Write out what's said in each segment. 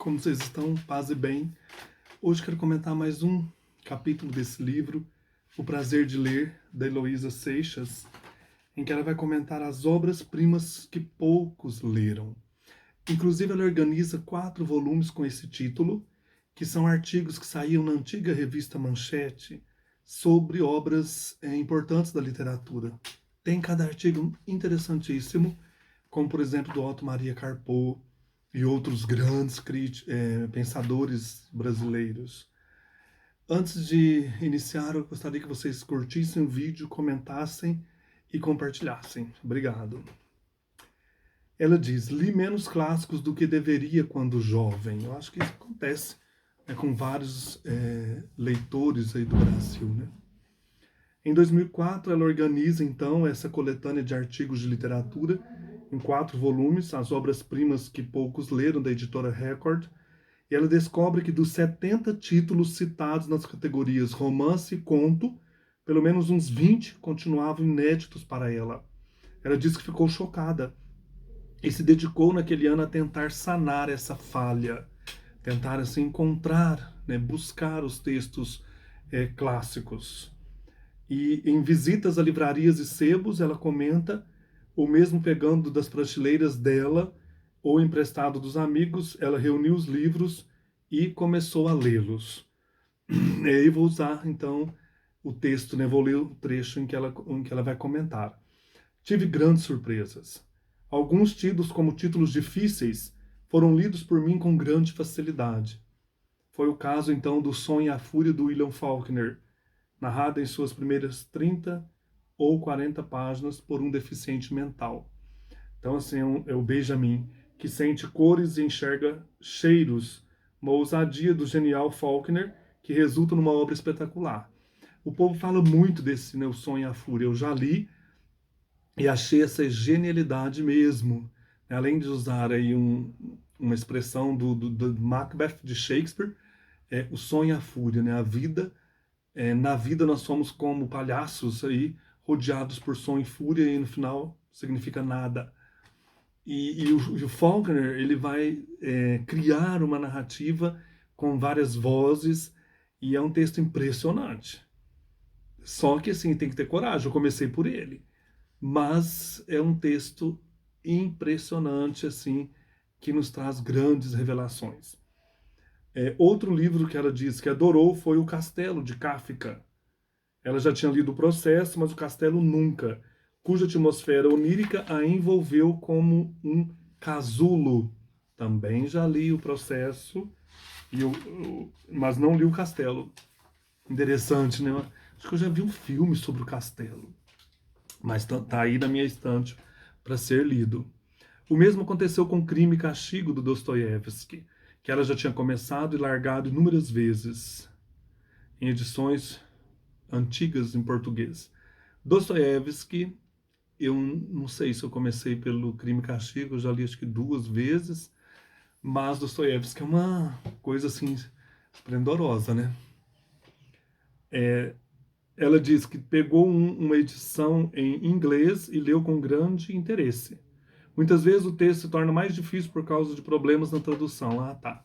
Como vocês estão? Paz e bem. Hoje quero comentar mais um capítulo desse livro, O Prazer de Ler, da Heloísa Seixas, em que ela vai comentar as obras-primas que poucos leram. Inclusive, ela organiza 4 volumes com esse título, que são artigos que saíam na antiga revista Manchete sobre obras importantes da literatura. Tem cada artigo interessantíssimo, como, por exemplo, do Otto Maria Carpo e outros grandes pensadores brasileiros. Antes de iniciar, eu gostaria que vocês curtissem o vídeo, comentassem e compartilhassem. Obrigado. Ela diz: li menos clássicos do que deveria quando jovem. Eu acho que isso acontece com vários leitores aí do Brasil, né? Em 2004, ela organiza, então, essa coletânea de artigos de literatura em 4 volumes, as obras-primas que poucos leram, da editora Record, e ela descobre que dos 70 títulos citados nas categorias romance e conto, pelo menos uns 20 continuavam inéditos para ela. Ela diz que ficou chocada e se dedicou naquele ano a tentar sanar essa falha, tentar assim, encontrar, né, buscar os textos clássicos. E em visitas a livrarias e sebos, ela comenta, ou mesmo pegando das prateleiras dela, ou emprestado dos amigos, ela reuniu os livros e começou a lê-los. E aí vou usar, então, o texto, né? Vou ler o trecho em que ela vai comentar. Tive grandes surpresas. Alguns tidos como títulos difíceis foram lidos por mim com grande facilidade. Foi o caso, então, do Sonho e a Fúria, do William Faulkner, narrada em suas primeiras 30 ou 40 páginas por um deficiente mental. Então, assim, é o Benjamin, que sente cores e enxerga cheiros, uma ousadia do genial Faulkner, que resulta numa obra espetacular. O povo fala muito desse, né, O Sonho e a Fúria. Eu já li e achei essa genialidade mesmo. Além de usar aí uma expressão do Macbeth de Shakespeare, o sonho e a fúria, né? A vida, na vida nós somos como palhaços aí, rodeados por sonho e fúria, e no final significa nada. E o Faulkner, ele vai criar uma narrativa com várias vozes, e é um texto impressionante. Só que assim, tem que ter coragem, eu comecei por ele. Mas é um texto impressionante, assim, que nos traz grandes revelações. Outro livro que ela diz que adorou foi O Castelo, de Kafka. Ela já tinha lido O Processo, mas O Castelo nunca, cuja atmosfera onírica a envolveu como um casulo. Também já li O Processo, mas não li O Castelo. Interessante, né? Acho que eu já vi um filme sobre o Castelo, mas tá aí na minha estante para ser lido. O mesmo aconteceu com Crime e Castigo, do Dostoiévski, que ela já tinha começado e largado inúmeras vezes, em edições antigas em português. Dostoiévski, eu não sei se eu comecei pelo Crime e Castigo, eu já li acho que 2 vezes, mas Dostoiévski é uma coisa assim esplendorosa, né? Ela diz que pegou uma edição em inglês e leu com grande interesse. Muitas vezes o texto se torna mais difícil por causa de problemas na tradução. Ah, tá.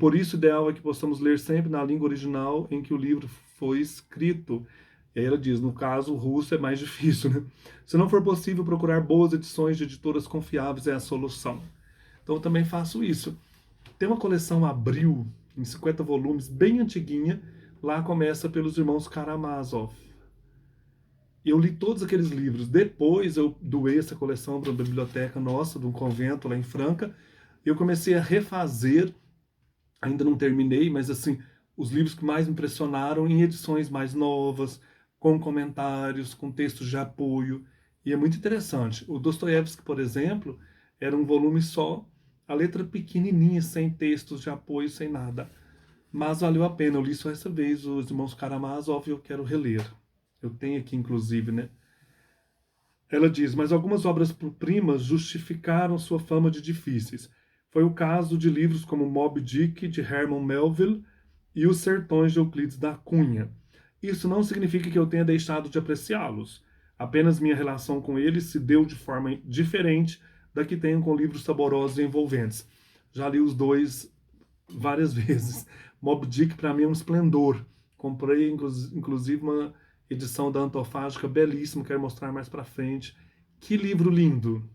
Por isso, o ideal é que possamos ler sempre na língua original em que o livro foi escrito. E aí ela diz, no caso, o russo é mais difícil, né? Se não for possível, procurar boas edições de editoras confiáveis é a solução. Então, eu também faço isso. Tem uma coleção Abril, em 50 volumes, bem antiguinha. Lá começa pelos irmãos Karamazov. Eu li todos aqueles livros. Depois eu doei essa coleção para a biblioteca nossa, de um convento lá em Franca. Eu comecei a refazer, ainda não terminei, mas assim, os livros que mais me impressionaram em edições mais novas, com comentários, com textos de apoio. E é muito interessante. O Dostoiévski, por exemplo, era um volume só, a letra pequenininha, sem textos de apoio, sem nada. Mas valeu a pena. Eu li só essa vez os irmãos Karamazov e eu quero reler. Eu tenho aqui, inclusive, né? Ela diz, mas algumas obras-primas justificaram sua fama de difíceis. Foi o caso de livros como Moby Dick, de Herman Melville, e Os Sertões, de Euclides da Cunha. Isso não significa que eu tenha deixado de apreciá-los. Apenas minha relação com eles se deu de forma diferente da que tenho com livros saborosos e envolventes. já li os dois várias vezes. Moby Dick para mim é um esplendor. Comprei inclusive uma edição da Antofágica belíssima, quero mostrar mais para frente. Que livro lindo,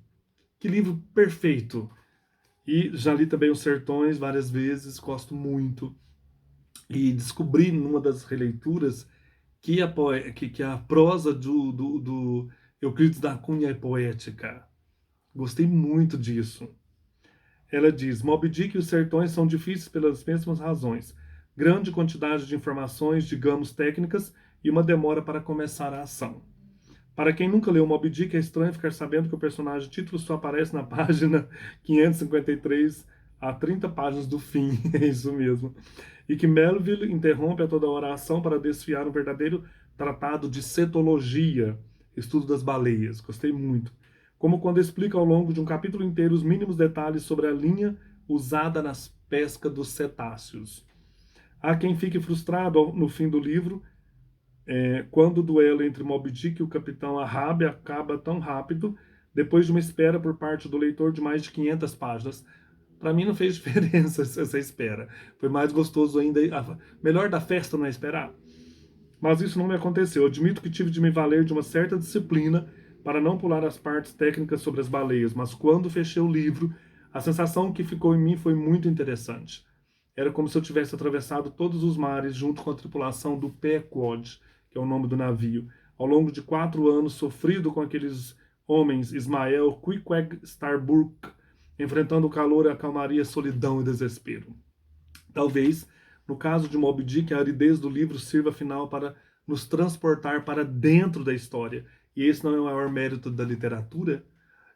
que livro perfeito. E já li também Os Sertões várias vezes, gosto muito. E descobri numa das releituras que a prosa do Euclides da Cunha é poética. Gostei muito disso. Ela diz: Moby Dick e Os Sertões são difíceis pelas mesmas razões. Grande quantidade de informações, digamos, técnicas, e uma demora para começar a ação. Para quem nunca leu Moby Dick, é estranho ficar sabendo que o personagem título só aparece na página 553 a 30 páginas do fim. É isso mesmo. E que Melville interrompe a toda hora a ação para desfiar um verdadeiro tratado de cetologia, estudo das baleias. Gostei muito. Como quando explica ao longo de um capítulo inteiro os mínimos detalhes sobre a linha usada nas pescas dos cetáceos. Há quem fique frustrado no fim do livro, quando o duelo entre Moby Dick e o capitão Ahab acaba tão rápido, depois de uma espera por parte do leitor de mais de 500 páginas. Para mim não fez diferença essa espera. Foi mais gostoso ainda. Melhor da festa não é esperar. Mas isso não me aconteceu. Eu admito que tive de me valer de uma certa disciplina para não pular as partes técnicas sobre as baleias, mas quando fechei o livro, a sensação que ficou em mim foi muito interessante. Era como se eu tivesse atravessado todos os mares junto com a tripulação do Pequod, que é o nome do navio, ao longo de 4 anos sofrido com aqueles homens, Ismael, Queequeg, Starbuck, enfrentando o calor, a calmaria, solidão e desespero. Talvez, no caso de Moby Dick, a aridez do livro sirva afinal para nos transportar para dentro da história. E esse não é o maior mérito da literatura?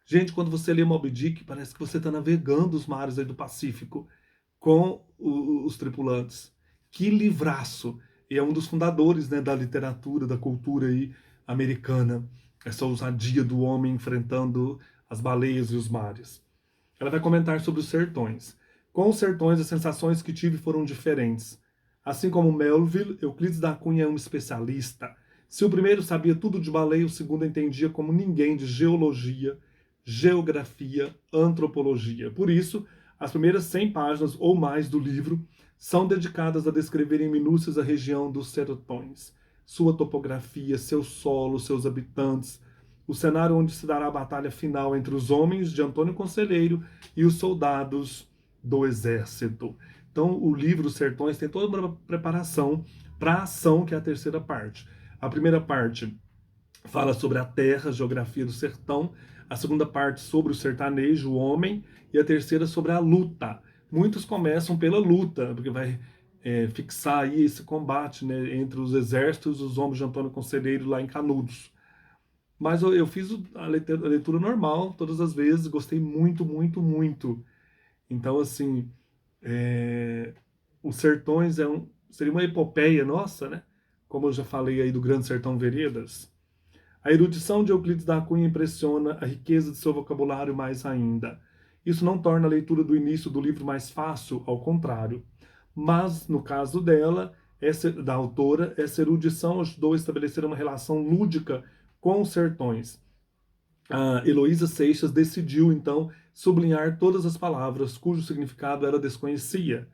Gente, quando você lê Moby Dick, parece que você está navegando os mares aí do Pacífico com os tripulantes. Que livraço! E é um dos fundadores, né, da literatura, da cultura aí americana. Essa ousadia do homem enfrentando as baleias e os mares. Ela vai comentar sobre os sertões. Com os sertões, as sensações que tive foram diferentes. Assim como Melville, Euclides da Cunha é um especialista. Se o primeiro sabia tudo de baleia, o segundo entendia como ninguém de geologia, geografia, antropologia. Por isso, as primeiras 100 páginas ou mais do livro são dedicadas a descrever em minúcias a região dos sertões, sua topografia, seu solo, seus habitantes, o cenário onde se dará a batalha final entre os homens de Antônio Conselheiro e os soldados do exército. Então, o livro Os Sertões tem toda uma preparação para a ação, que é a terceira parte. A primeira parte fala sobre a terra, a geografia do sertão. A segunda parte sobre o sertanejo, o homem. E a terceira sobre a luta. Muitos começam pela luta, porque vai fixar aí esse combate, né, entre os exércitos e os homens de Antônio Conselheiro lá em Canudos. Mas eu fiz a leitura normal todas as vezes, gostei muito, muito, muito. Então, assim, Os Sertões seria uma epopeia nossa, né? Como eu já falei aí do Grande Sertão Veredas. A erudição de Euclides da Cunha impressiona, a riqueza de seu vocabulário mais ainda. Isso não torna a leitura do início do livro mais fácil, ao contrário. Mas, no caso dela, da autora, essa erudição ajudou a estabelecer uma relação lúdica com os sertões. A Heloísa Seixas decidiu, então, sublinhar todas as palavras cujo significado ela desconhecia.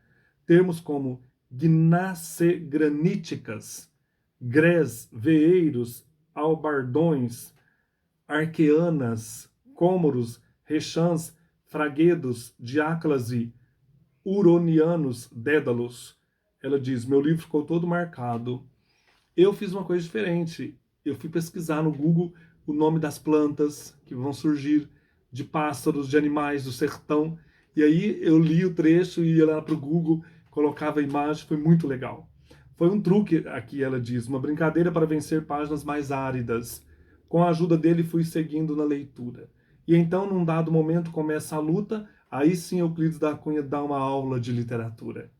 Termos como gnacegraníticas, grés, veeiros, albardões, arqueanas, cômoros, rechãs, fraguedos, diáclase, uronianos, dédalos. Ela diz: meu livro ficou todo marcado. Eu fiz uma coisa diferente. Eu fui pesquisar no Google o nome das plantas que vão surgir, de pássaros, de animais do sertão. E aí eu li o trecho e ia lá para o Google, colocava a imagem, foi muito legal. Foi um truque, aqui ela diz, uma brincadeira para vencer páginas mais áridas. Com a ajuda dele fui seguindo na leitura. E então, num dado momento, começa a luta, aí sim Euclides da Cunha dá uma aula de literatura.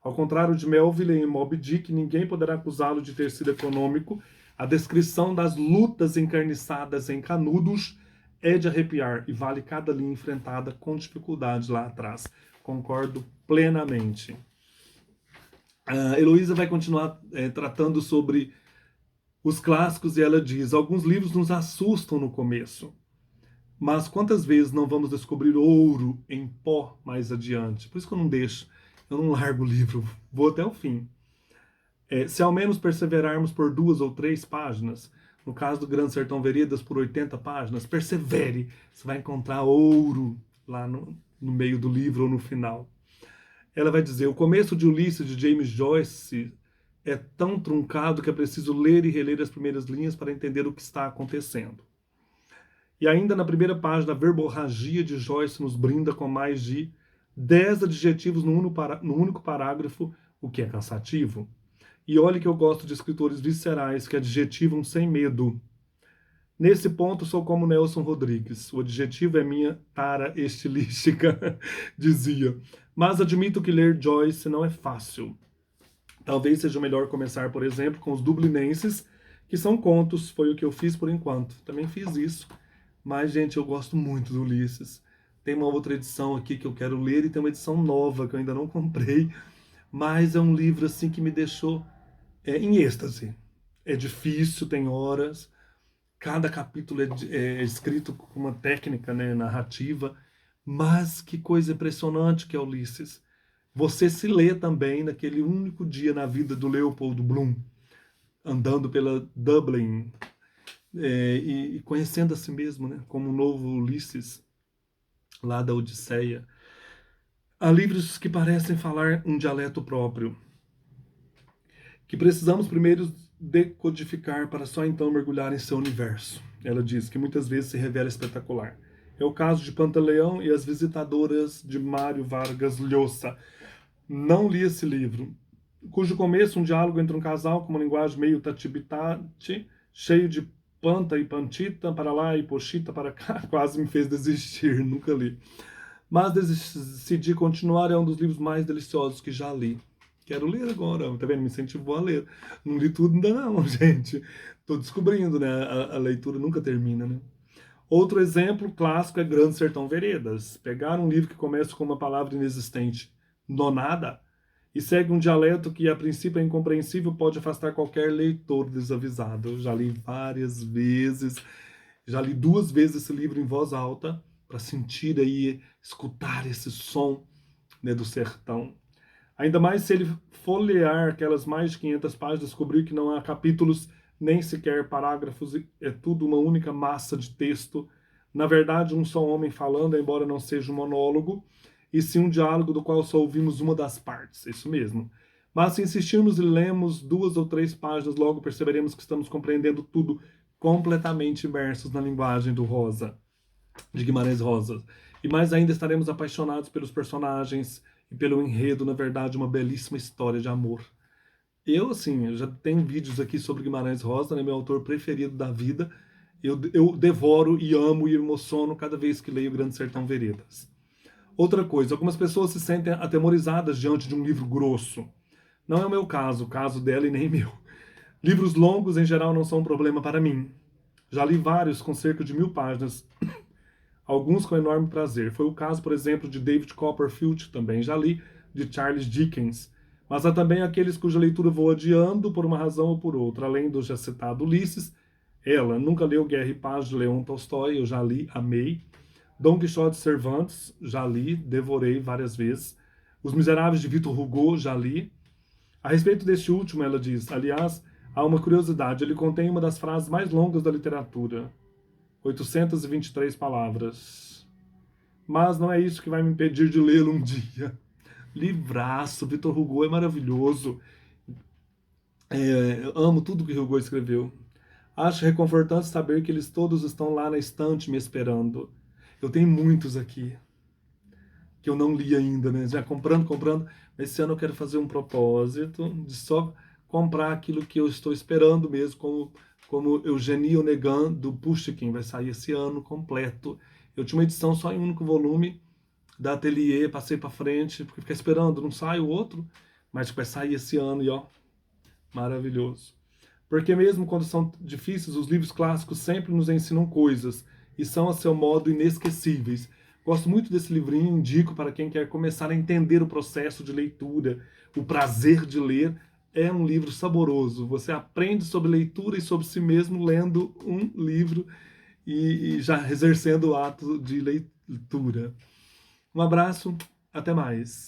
Ao contrário de Melville em Moby Dick, ninguém poderá acusá-lo de ter sido econômico. A descrição das lutas encarniçadas em Canudos é de arrepiar e vale cada linha enfrentada com dificuldade lá atrás. Concordo plenamente. A Heloísa vai continuar tratando sobre os clássicos e ela diz: alguns livros nos assustam no começo, Mas quantas vezes não vamos descobrir ouro em pó mais adiante? Por isso que eu não deixo, eu não largo o livro, vou até o fim. Se ao menos perseverarmos por 2 ou 3 páginas, no caso do Grande Sertão Veredas, por 80 páginas, persevere, você vai encontrar ouro lá no meio do livro ou no final. Ela vai dizer, o começo de Ulisses, de James Joyce, é tão truncado que é preciso ler e reler as primeiras linhas para entender o que está acontecendo. E ainda na primeira página, a verborragia de Joyce nos brinda com mais de 10 adjetivos no único parágrafo, o que é cansativo. E olhe que eu gosto de escritores viscerais que adjetivam sem medo. Nesse ponto, sou como Nelson Rodrigues. O adjetivo é minha tara estilística, dizia. Mas admito que ler Joyce não é fácil. Talvez seja melhor começar, por exemplo, com os Dublinenses, que são contos, foi o que eu fiz por enquanto. Também fiz isso. Mas, gente, eu gosto muito do Ulisses. Tem uma outra edição aqui que eu quero ler e tem uma edição nova que eu ainda não comprei. Mas é um livro assim que me deixou em êxtase. É difícil, tem horas. Cada capítulo é escrito com uma técnica, né, narrativa. Mas que coisa impressionante que é Ulisses. Você se lê também naquele único dia na vida do Leopold Bloom, andando pela Dublin e conhecendo a si mesmo, né, como um novo Ulisses, lá da Odisseia. Há livros que parecem falar um dialeto próprio, que precisamos primeiro decodificar para só então mergulhar em seu universo. Ela diz que muitas vezes se revela espetacular. É o caso de Pantaleão e as Visitadoras de Mário Vargas Llosa. Não li esse livro, cujo começo um diálogo entre um casal com uma linguagem meio tatibitate, cheio de panta e pantita, para lá e pochita para cá, quase me fez desistir, nunca li. Mas decidi continuar, é um dos livros mais deliciosos que já li. Quero ler agora, tá vendo? Me incentivou a ler. Não li tudo ainda não, gente. Tô descobrindo, né? A leitura nunca termina, né? Outro exemplo clássico é Grande Sertão Veredas. Pegar um livro que começa com uma palavra inexistente, nonada, e segue um dialeto que a princípio é incompreensível, pode afastar qualquer leitor desavisado. Eu já li várias vezes, já li 2 vezes esse livro em voz alta, para sentir aí, escutar esse som, né, do sertão. Ainda mais se ele folhear aquelas mais de 500 páginas, descobrir que não há capítulos, nem sequer parágrafos, é tudo uma única massa de texto. Na verdade, um só homem falando, embora não seja um monólogo, e sim um diálogo do qual só ouvimos uma das partes, isso mesmo. Mas se insistirmos e lemos 2 ou 3 páginas, logo perceberemos que estamos compreendendo tudo completamente imersos na linguagem do Rosa, de Guimarães Rosa. E mais ainda estaremos apaixonados pelos personagens e pelo enredo, na verdade, uma belíssima história de amor. Eu já tenho vídeos aqui sobre Guimarães Rosa, né, meu autor preferido da vida. Eu devoro e amo e emociono cada vez que leio Grande Sertão Veredas. Outra coisa, algumas pessoas se sentem atemorizadas diante de um livro grosso. Não é o meu caso, o caso dela e nem meu. Livros longos, em geral, não são um problema para mim. Já li vários com cerca de 1000 páginas, alguns com enorme prazer. Foi o caso, por exemplo, de David Copperfield, também já li, de Charles Dickens. Mas há também aqueles cuja leitura vou adiando por uma razão ou por outra. Além do já citado Ulisses, ela nunca leu Guerra e Paz de Leon Tolstói, eu já li, amei. Dom Quixote Cervantes, já li, devorei várias vezes. Os Miseráveis de Victor Hugo, já li. A respeito deste último, ela diz, aliás, há uma curiosidade, ele contém uma das frases mais longas da literatura. 823 palavras. Mas não é isso que vai me impedir de lê-lo um dia. Livraço, Victor Hugo é maravilhoso. Eu amo tudo que Hugo escreveu. Acho reconfortante saber que eles todos estão lá na estante me esperando. Eu tenho muitos aqui, que eu não li ainda, né? Já comprando. Esse ano eu quero fazer um propósito de só comprar aquilo que eu estou esperando mesmo, como Eugenie Onegin, do Pushkin, vai sair esse ano completo. Eu tinha uma edição só em um único volume, da Atelier, passei para frente, porque fiquei esperando, não sai o outro, mas vai sair esse ano e ó, maravilhoso. Porque mesmo quando são difíceis, os livros clássicos sempre nos ensinam coisas, e são a seu modo inesquecíveis. Gosto muito desse livrinho, indico para quem quer começar a entender o processo de leitura, o prazer de ler. É um livro saboroso. Você aprende sobre leitura e sobre si mesmo lendo um livro. e já exercendo o ato de leitura. Um abraço, até mais.